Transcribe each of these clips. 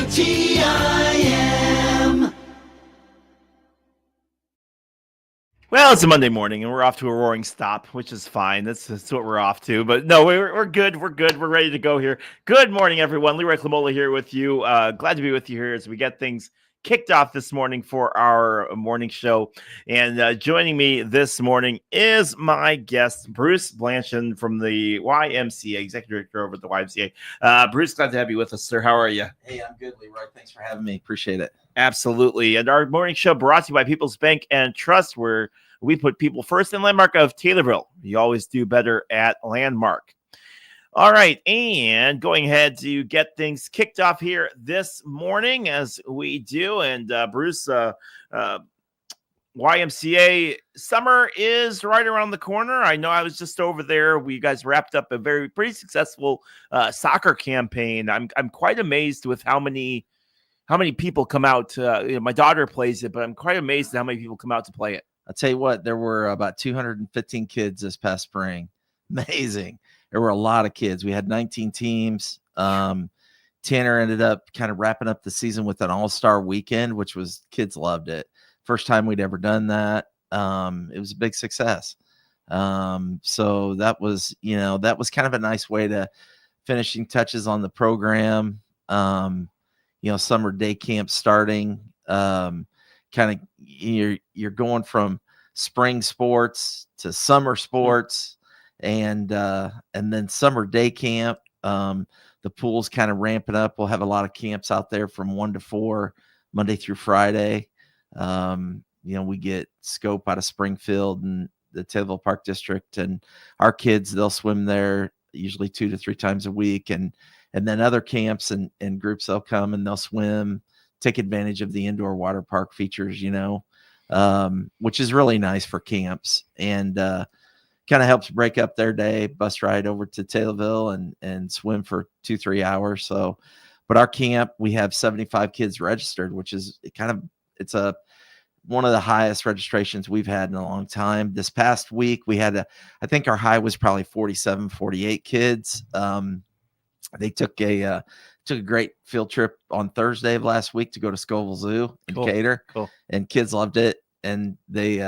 WTIM. Well, it's a Monday morning, and we're off to a roaring stop, which is fine. That's what we're off to. But no, we're good. We're good. We're ready to go here. Good morning, everyone. Leroy Clamola here with you. Glad to be with you here as we get things kicked off this morning for our morning show. And joining me this morning is my guest, Bruce Blanchard from the YMCA, Executive Director over at the YMCA. Bruce, glad to have you with us, sir. How are you? Hey, I'm good, Leroy. Thanks for having me. Appreciate it. Absolutely. And our morning show brought to you by People's Bank and Trust, where we put people first in Landmark of Taylorville. You always do better at Landmark. All right. And going ahead to get things kicked off here this morning as we do. And Bruce, YMCA summer is right around the corner. I know I was just over there. We guys wrapped up a pretty successful soccer campaign. I'm quite amazed with how many people come out. My daughter plays it, but I'm quite amazed at how many people come out to play it. I'll tell you what, there were about 215 kids this past spring. Amazing. There were a lot of kids. We had 19 teams. Tanner ended up kind of wrapping up the season with an all-star weekend, which was, kids loved it. First time we'd ever done that. It was a big success. So that was kind of a nice way to finishing touches on the program. Summer day camp starting, kind of you're going from spring sports to summer sports and then summer day camp. The pool's kind of ramping up. We'll have a lot of camps out there from 1 to 4, Monday through Friday. We get Scope out of Springfield and the Taylorville Park District, and our kids, they'll swim there usually 2 to 3 times a week. And then other camps and groups, they'll come and they'll swim, take advantage of the indoor water park features, which is really nice for camps and kind of helps break up their day, bus ride over to Taylorville and swim for 2-3 hours. So, but our camp, we have 75 kids registered, which is it's one of the highest registrations we've had in a long time. This past week, we had I think our high was probably 47, 48 kids. They took a great field trip on Thursday of last week to go to Scoville Zoo in Decatur. Cool. And kids loved it. And they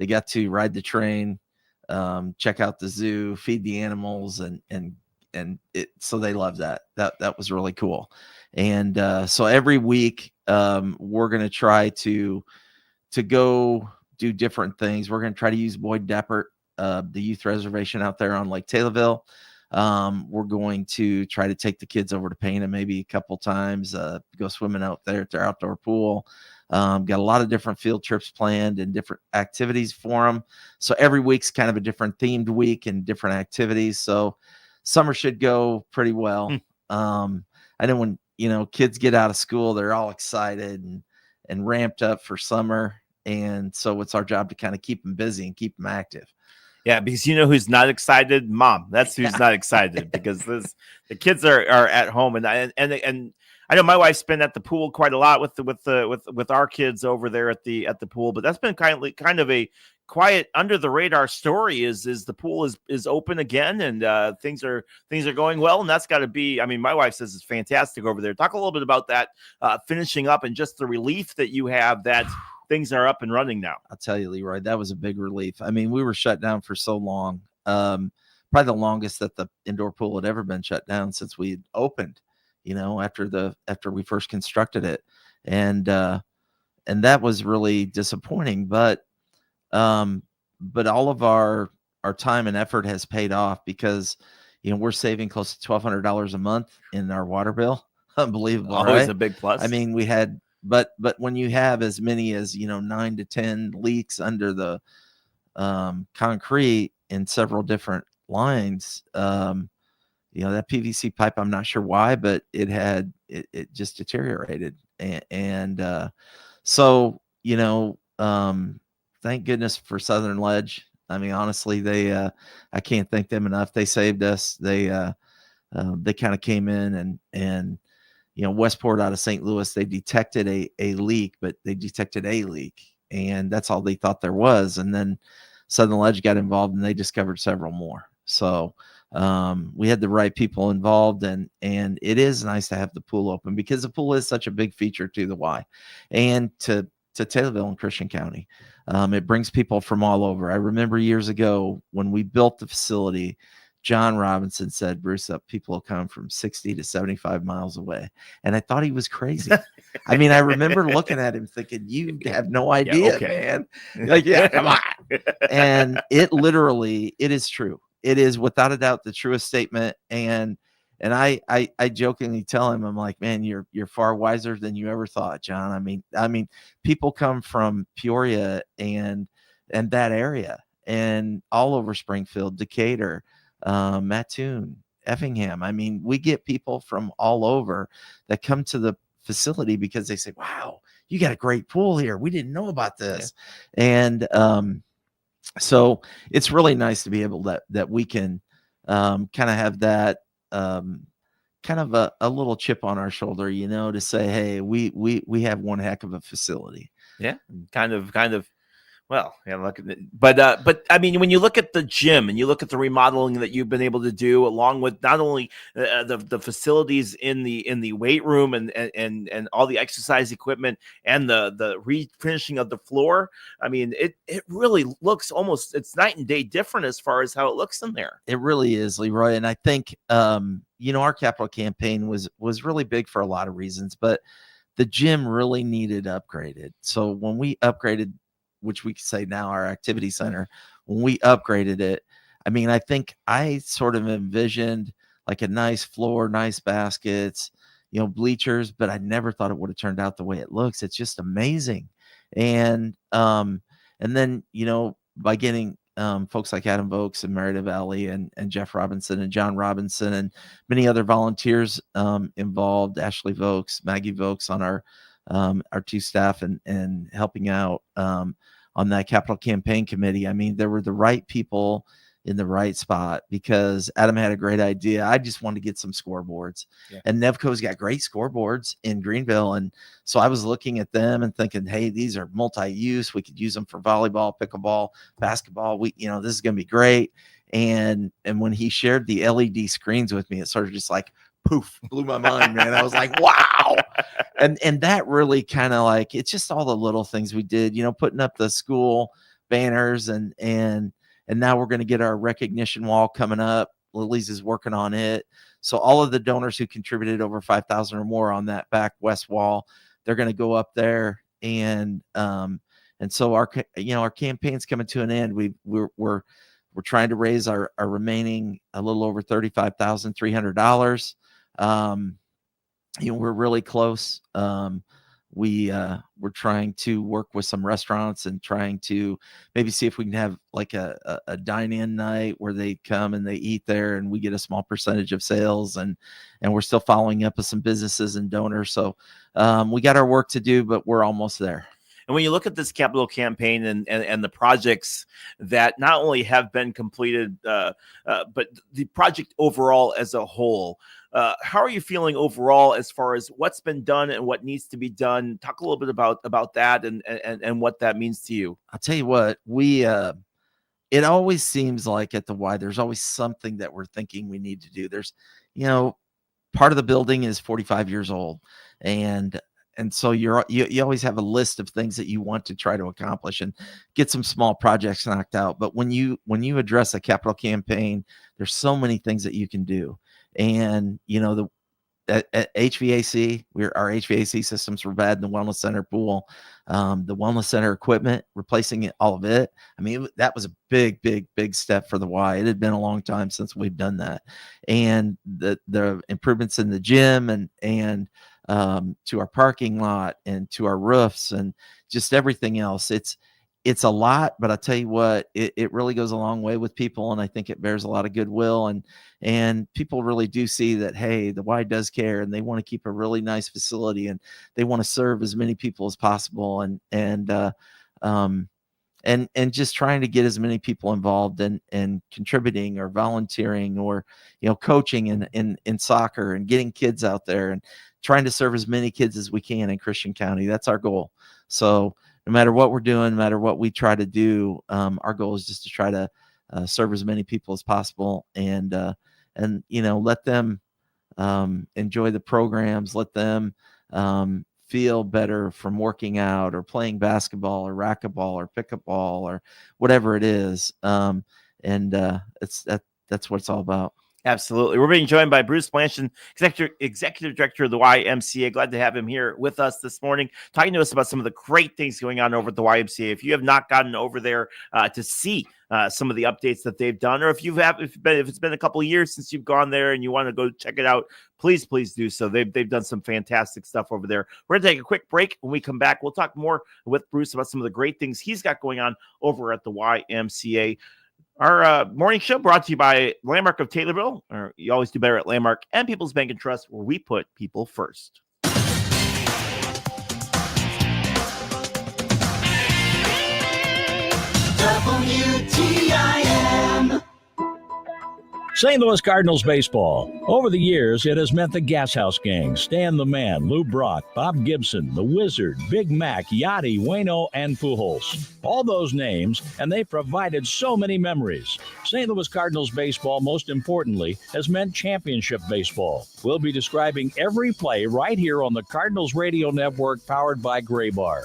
got to ride the train, check out the zoo, feed the animals, so they loved that. That was really cool. And so every week we're going to try to go do different things. We're going to try to use Boyd Deppert, the youth reservation out there on Lake Taylorville. We're going to try to take the kids over to Pana maybe a couple times, go swimming out there at their outdoor pool. Got a lot of different field trips planned and different activities for them. So every week's kind of a different themed week and different activities. So summer should go pretty well. I know when, kids get out of school, they're all excited and ramped up for summer. And so it's our job to kind of keep them busy and keep them active. Yeah, because who's not excited? Mom. That's who's not excited because the kids are at home, and I know my wife's been at the pool quite a lot with our kids over there at the pool, but that's been kind of a quiet under the radar story. Is the pool is open again and things are going well, and that's got to be. I mean, my wife says it's fantastic over there. Talk a little bit about that finishing up and just the relief that you have that things are up and running now. I'll tell you, Leroy, that was a big relief. I mean, we were shut down for so long. Probably the longest that the indoor pool had ever been shut down since we had opened, after we first constructed it. And that was really disappointing, but all of our time and effort has paid off because, we're saving close to $1,200 a month in our water bill. Unbelievable. Always right? A big plus. I mean, we had, but when you have as many as 9 to 10 leaks under the concrete in several different lines, that PVC pipe, I'm not sure why, but it just deteriorated, so thank goodness for Southern Ledge. I mean, honestly, they I can't thank them enough. They saved us. They kind of came in and Westport out of St. Louis, they detected a leak, but they detected a leak, and that's all they thought there was. And then Southern Ledge got involved and they discovered several more. So we had the right people involved, and it is nice to have the pool open because the pool is such a big feature to the Y and to Taylorville and Christian County. It brings people from all over. I remember years ago when we built the facility, John Robinson said, Bruce, people will come from 60 to 75 miles away. And I thought he was crazy. I mean, I remember looking at him thinking, you have no idea, man. Like, yeah, come on. And it is true. It is without a doubt the truest statement. And I jokingly tell him, I'm like, man, you're far wiser than you ever thought, John. I mean, people come from Peoria and that area and all over Springfield, Decatur, Mattoon, Effingham. I mean, we get people from all over that come to the facility because they say, wow, you got a great pool here. We didn't know about this. Yeah. And so it's really nice to be able that we can kind of have that kind of a little chip on our shoulder, to say, hey, we have one heck of a facility. Yeah, kind of. Well, yeah, look at it. But I mean, when you look at the gym and you look at the remodeling that you've been able to do, along with not only the facilities in the weight room and all the exercise equipment and the refinishing of the floor, I mean, it really looks it's night and day different as far as how it looks in there. It really is, Leroy, and I think our capital campaign was really big for a lot of reasons, but the gym really needed upgraded. So when we upgraded, which we could say now our activity center, when we upgraded it, I mean, I think I sort of envisioned like a nice floor, nice baskets, bleachers, but I never thought it would have turned out the way it looks. It's just amazing. And then, by getting folks like Adam Vokes and Meredith Valley and Jeff Robinson and John Robinson and many other volunteers involved, Ashley Vokes, Maggie Vokes on our two staff and helping out on that capital campaign committee. I mean, there were the right people in the right spot because Adam had a great idea. I just wanted to get some scoreboards, and Nevco's got great scoreboards in Greenville. And so I was looking at them and thinking, hey, these are multi-use. We could use them for volleyball, pickleball, basketball. This is going to be great. And when he shared the LED screens with me, it sort of just like poof, blew my mind, man. I was like, wow. And that really kind of like, it's just all the little things we did, putting up the school banners and now we're going to get our recognition wall coming up. Lily's is working on it. So all of the donors who contributed over 5,000 or more on that back west wall, they're going to go up there. And so our campaign's coming to an end. We're trying to raise our remaining a little over $35,300. We're really close. We're trying to work with some restaurants and trying to maybe see if we can have like a dine-in night where they come and they eat there and we get a small percentage of sales, and we're still following up with some businesses and donors. So we got our work to do, but we're almost there. And when you look at this capital campaign and the projects that not only have been completed, but the project overall as a whole, how are you feeling overall as far as what's been done and what needs to be done? Talk a little bit about that and what that means to you. I'll tell you what, it always seems like at the Y, there's always something that we're thinking we need to do. There's, part of the building is 45 years old, and so you always have a list of things that you want to try to accomplish and get some small projects knocked out. But when you address a capital campaign, there's so many things that you can do. And at HVAC, our HVAC systems were bad in the wellness center pool. The wellness center equipment, replacing all of it. I mean, that was a big step for the Y. It had been a long time since we've done that. And the improvements in the gym and to our parking lot and to our roofs and just everything else. It's a lot, but I'll tell you what, it really goes a long way with people. And I think it bears a lot of goodwill, and people really do see that, hey, the Y does care and they want to keep a really nice facility and they want to serve as many people as possible. And just trying to get as many people involved and contributing or volunteering or, coaching in soccer and getting kids out there and trying to serve as many kids as we can in Christian County. That's our goal. So no matter what we're doing, no matter what we try to do, our goal is just to try to serve as many people as possible, and let them enjoy the programs, let them feel better from working out or playing basketball or racquetball or pickleball or whatever it is. That's what it's all about. Absolutely. We're being joined by Bruce Blanchard, executive director of the YMCA. Glad to have him here with us this morning, talking to us about some of the great things going on over at the YMCA. If you have not gotten over there to see some of the updates that they've done, or if it's been a couple of years since you've gone there and you want to go check it out, please do so. They've done some fantastic stuff over there. We're going to take a quick break. When we come back, we'll talk more with Bruce about some of the great things he's got going on over at the YMCA. Our morning show brought to you by Landmark of Taylorville, or you always do better at Landmark, and People's Bank and Trust, where we put people first. WTIM. St. Louis Cardinals baseball. Over the years, it has meant the Gas House Gang, Stan the Man, Lou Brock, Bob Gibson, the Wizard, Big Mac, Yachty, Waino, and Pujols. All those names, and they provided so many memories. St. Louis Cardinals baseball, most importantly, has meant championship baseball. We'll be describing every play right here on the Cardinals Radio Network, powered by Gray Bar.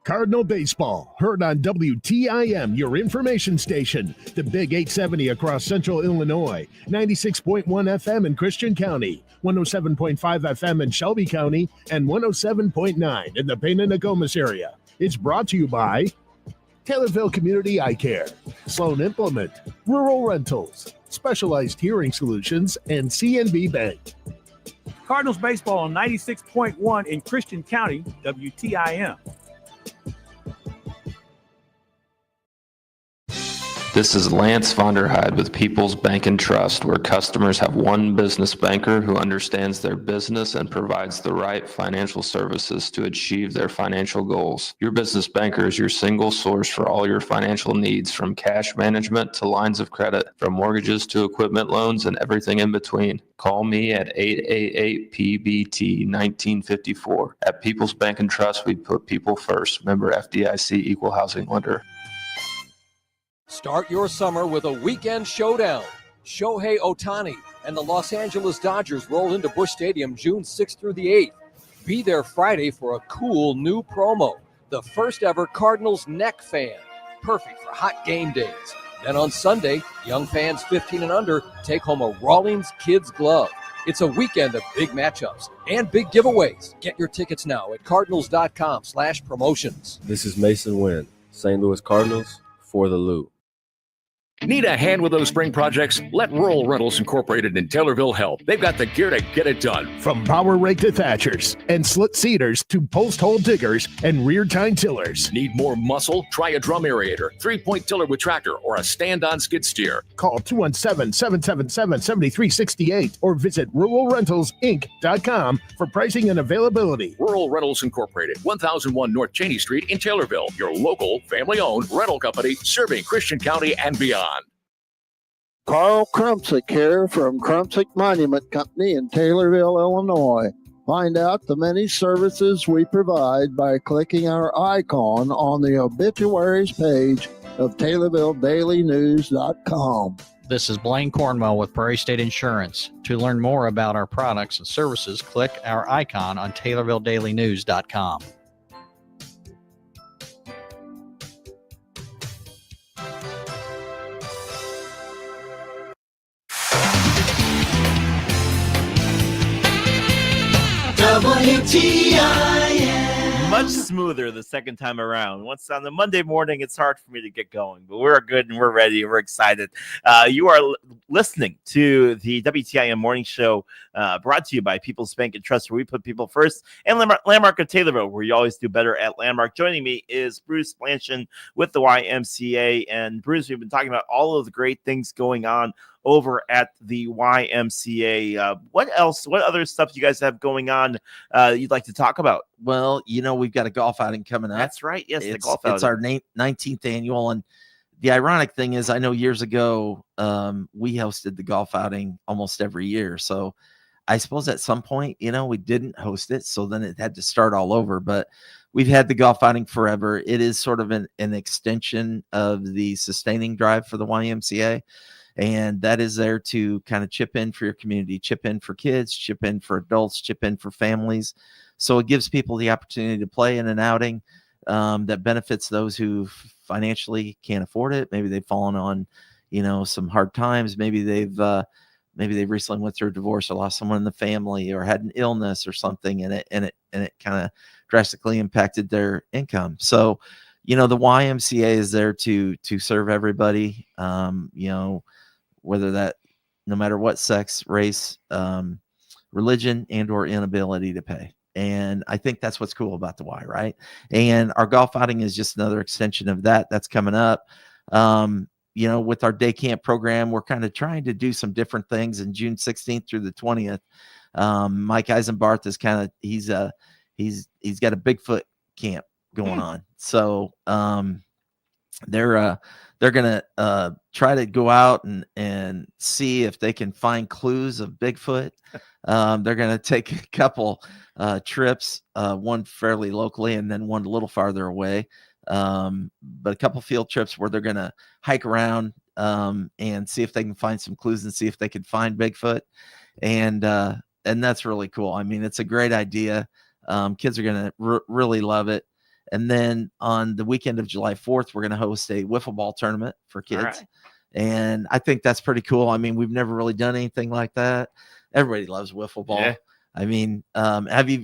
Cardinal Baseball, heard on WTIM, your information station. The Big 870 across central Illinois, 96.1 FM in Christian County, 107.5 FM in Shelby County, and 107.9 in the Pena-Nokomis area. It's brought to you by Taylorville Community Eye Care, Sloan Implement, Rural Rentals, Specialized Hearing Solutions, and CNB Bank. Cardinals Baseball on 96.1 in Christian County, WTIM. This is Lance Vonderheide with People's Bank and Trust, where customers have one business banker who understands their business and provides the right financial services to achieve their financial goals. Your business banker is your single source for all your financial needs, from cash management to lines of credit, from mortgages to equipment loans and everything in between. Call me at 888-PBT-1954. At People's Bank and Trust, we put people first. Member FDIC, Equal Housing Lender. Start your summer with a weekend showdown. Shohei Ohtani and the Los Angeles Dodgers roll into Busch Stadium June 6th through the 8th. Be there Friday for a cool new promo, the first ever Cardinals neck fan, perfect for hot game days. Then on Sunday, young fans 15 and under take home a Rawlings Kids Glove. It's a weekend of big matchups and big giveaways. Get your tickets now at cardinals.com/promotions. This is Mason Wynn, St. Louis Cardinals, for the Loop. Need a hand with those spring projects? Let Rural Rentals Incorporated in Taylorville help. They've got the gear to get it done. From power rake to thatchers and slit seeders to post hole diggers and rear tine tillers. Need more muscle? Try a drum aerator, 3-point tiller with tractor, or a stand-on skid steer. Call 217-777-7368 or visit ruralrentalsinc.com for pricing and availability. Rural Rentals Incorporated, 1001 North Cheney Street in Taylorville. Your local, family-owned rental company serving Christian County and beyond. Carl Krumsick here from Krumsick Monument Company in Taylorville, Illinois. Find out the many services we provide by clicking our icon on the obituaries page of TaylorvilleDailyNews.com. This is Blaine Cornwell with Prairie State Insurance. To learn more about our products and services, click our icon on TaylorvilleDailyNews.com. WTIM. Much smoother the second time around. Once on the Monday morning, it's hard for me to get going, but we're good and we're ready. We're excited. You are listening to the WTIM morning show brought to you by People's Bank and Trust, where we put people first, and Landmark of Taylorville, where you always do better at Landmark. Joining me is Bruce Blanchard with the YMCA. And Bruce, we've been talking about all of the great things going on over at the YMCA. What else? What other stuff you guys have going on you'd like to talk about? Well, we've got a golf outing coming up. That's right. Yes, the golf outing. It's our 19th annual. And the ironic thing is, I know years ago we hosted the golf outing almost every year. So I suppose at some point, we didn't host it, so then it had to start all over. But we've had the golf outing forever. It is sort of an extension of the sustaining drive for the YMCA. And that is there to kind of chip in for your community, chip in for kids, chip in for adults, chip in for families. So it gives people the opportunity to play in an outing that benefits those who financially can't afford it. Maybe they've fallen on, some hard times. Maybe they've recently went through a divorce or lost someone in the family or had an illness or something, and it kind of drastically impacted their income. So, the YMCA is there to serve everybody. Whether that, no matter what sex, race, religion, and or inability to pay. And I think that's what's cool about the Y, right? And our golf outing is just another extension of that. That's coming up. With our day camp program, we're kind of trying to do some different things. In June 16th through the 20th, Mike Eisenbarth is he's got a Bigfoot camp going on. So they're gonna try to go out and see if they can find clues of Bigfoot. They're gonna take a couple trips, one fairly locally and then one a little farther away. But a couple field trips where they're gonna hike around and see if they can find some clues and see if they can find Bigfoot. And that's really cool. I mean, it's a great idea. Kids are gonna really love it. And then on the weekend of July 4th, we're going to host a wiffle ball tournament for kids. Right. And I think that's pretty cool. I mean, we've never really done anything like that. Everybody loves wiffle ball. Yeah. I mean,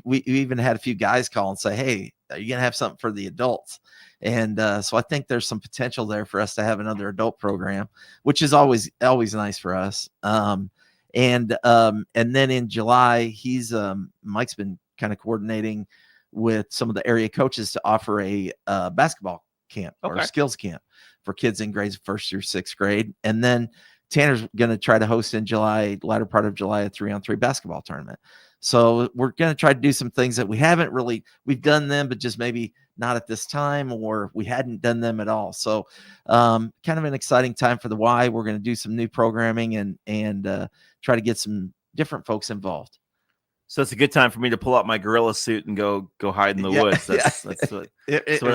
we even had a few guys call and say, hey, are you going to have something for the adults? And so I think there's some potential there for us to have another adult program, which is always nice for us. And then in July, Mike's been kind of coordinating with some of the area coaches to offer a basketball camp or a skills camp for kids in grades 1st through 6th grade. And then Tanner's going to try to host in July, latter part of July, a 3-on-3 basketball tournament. So we're going to try to do some things that we've done them, but just maybe not at this time, or we hadn't done them at all. So kind of an exciting time for the Y. We're going to do some new programming and try to get some different folks involved. So it's a good time for me to pull out my gorilla suit and go hide in the woods. That's what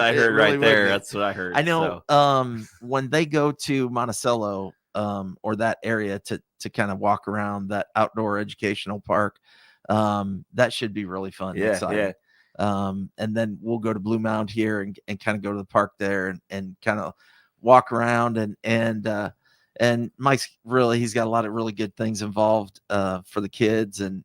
I heard really right there. That's what I heard. I know. So. When they go to Monticello or that area to kind of walk around that outdoor educational park, that should be really fun. And exciting. Yeah. And then we'll go to Blue Mound here and kind of go to the park there and kind of walk around and Mike's he's got a lot of really good things involved for the kids and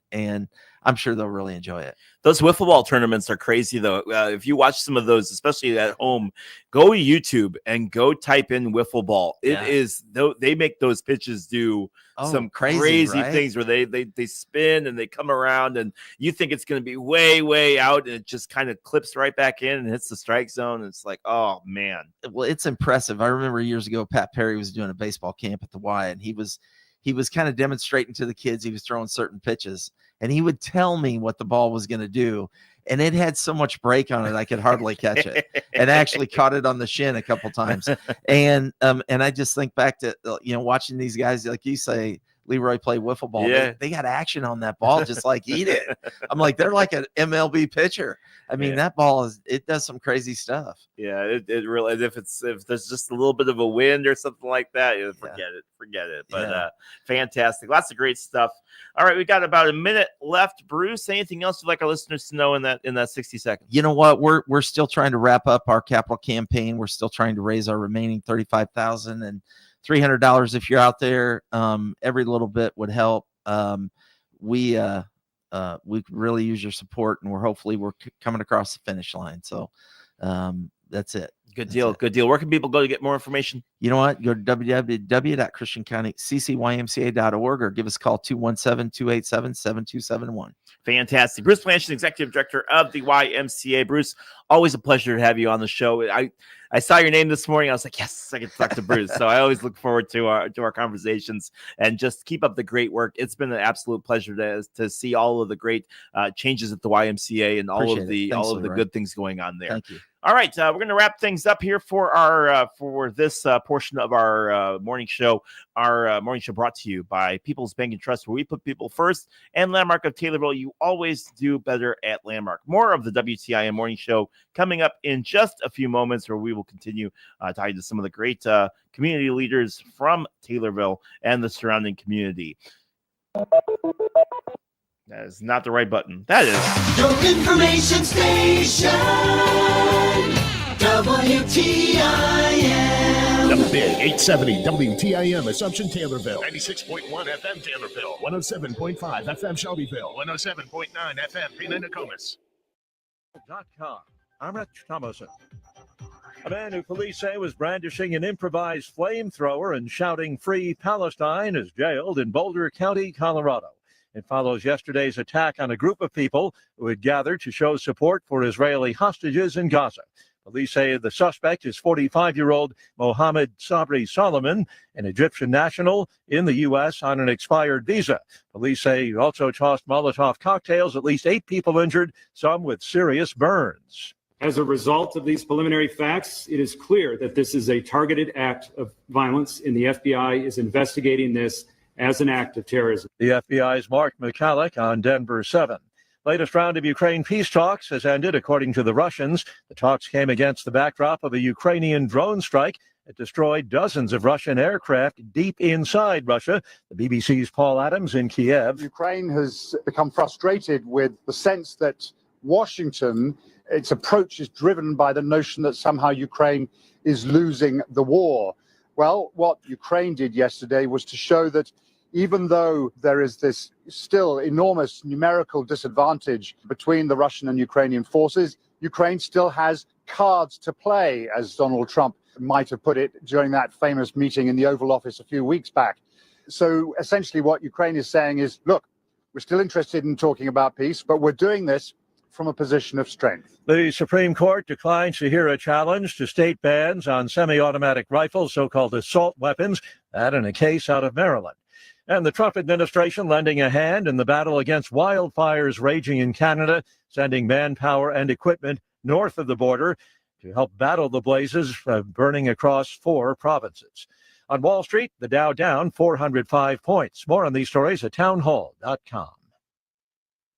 I'm sure they'll really enjoy it. Those wiffle ball tournaments are crazy though. If you watch some of those, especially at home, go to YouTube and go type in wiffle ball. It is, they make those pitches do some crazy right? things where they spin and they come around and you think it's going to be way, way out and it just kind of clips right back in and hits the strike zone. And it's like, oh man. Well, it's impressive. I remember years ago, Pat Perry was doing a baseball camp at the Y and he was kind of demonstrating to the kids. He was throwing certain pitches and he would tell me what the ball was going to do. And it had so much break on it, I could hardly catch it and actually caught it on the shin a couple times. And I just think back to, watching these guys, like you say, Leroy play wiffle ball. Yeah. They got action on that ball, just like eat it. I'm like, they're like an MLB pitcher. I mean, that ball it does some crazy stuff. Yeah, it really, if there's just a little bit of a wind or something like that, forget it. But fantastic. Lots of great stuff. All right, we got about a minute left. Bruce, anything else you'd like our listeners to know in that 60 seconds? You know what? We're still trying to wrap up our capital campaign. We're still trying to raise our remaining $35,000 and $300 if you're out there. Every little bit would help. We could really use your support, and we're coming across the finish line. So that's it. Good deal. Good deal. Where can people go to get more information? You know what? Go to www.christiancountyccymca.org or give us a call 217-287-7271. Fantastic. Bruce Blanchard, Executive Director of the YMCA. Bruce, always a pleasure to have you on the show. I saw your name this morning. I was like, yes, I get to talk to Bruce. So I always look forward to our conversations, and just keep up the great work. It's been an absolute pleasure to see all of the great changes at the YMCA and all of the good things going on there. Thank you. All right, we're going to wrap things up here for our for this portion of our morning show. Our morning show brought to you by People's Bank and Trust, where we put people first. And Landmark of Taylorville, you always do better at Landmark. More of the WTIM morning show coming up in just a few moments, where we will continue talking to some of the great community leaders from Taylorville and the surrounding community. That is not the right button. That is Your information station, WTIM. The Big 870 WTIM Assumption Taylorville. 96.1 FM Taylorville. 107.5 FM Shelbyville. 107.9 FM Pena Nokomis. .com. I'm Rich Thomason. A man who police say was brandishing an improvised flamethrower and shouting "Free Palestine" is jailed in Boulder County, Colorado. It follows yesterday's attack on a group of people who had gathered to show support for Israeli hostages in Gaza. Police say the suspect is 45-year-old Mohammed Sabri Solomon, an Egyptian national in the U.S. on an expired visa. Police say he also tossed Molotov cocktails, at least 8 people injured, some with serious burns. As a result of these preliminary facts, it is clear that this is a targeted act of violence, and the FBI is investigating this as an act of terrorism. The FBI's Mark McCulloch on Denver 7. Latest round of Ukraine peace talks has ended, according to the Russians. The talks came against the backdrop of a Ukrainian drone strike that destroyed dozens of Russian aircraft deep inside Russia. The BBC's Paul Adams in Kiev. Ukraine has become frustrated with the sense that Washington, its approach is driven by the notion that somehow Ukraine is losing the war. Well, what Ukraine did yesterday was to show that even though there is this still enormous numerical disadvantage between the Russian and Ukrainian forces, Ukraine still has cards to play, as Donald Trump might have put it during that famous meeting in the Oval Office a few weeks back. So essentially what Ukraine is saying is, look, we're still interested in talking about peace, but we're doing this from a position of strength. The Supreme Court declines to hear a challenge to state bans on semi-automatic rifles, so-called assault weapons, that in a case out of Maryland. And the Trump administration lending a hand in the battle against wildfires raging in Canada, sending manpower and equipment north of the border to help battle the blazes burning across 4 provinces. On Wall Street, the Dow down 405 points. More on these stories at townhall.com.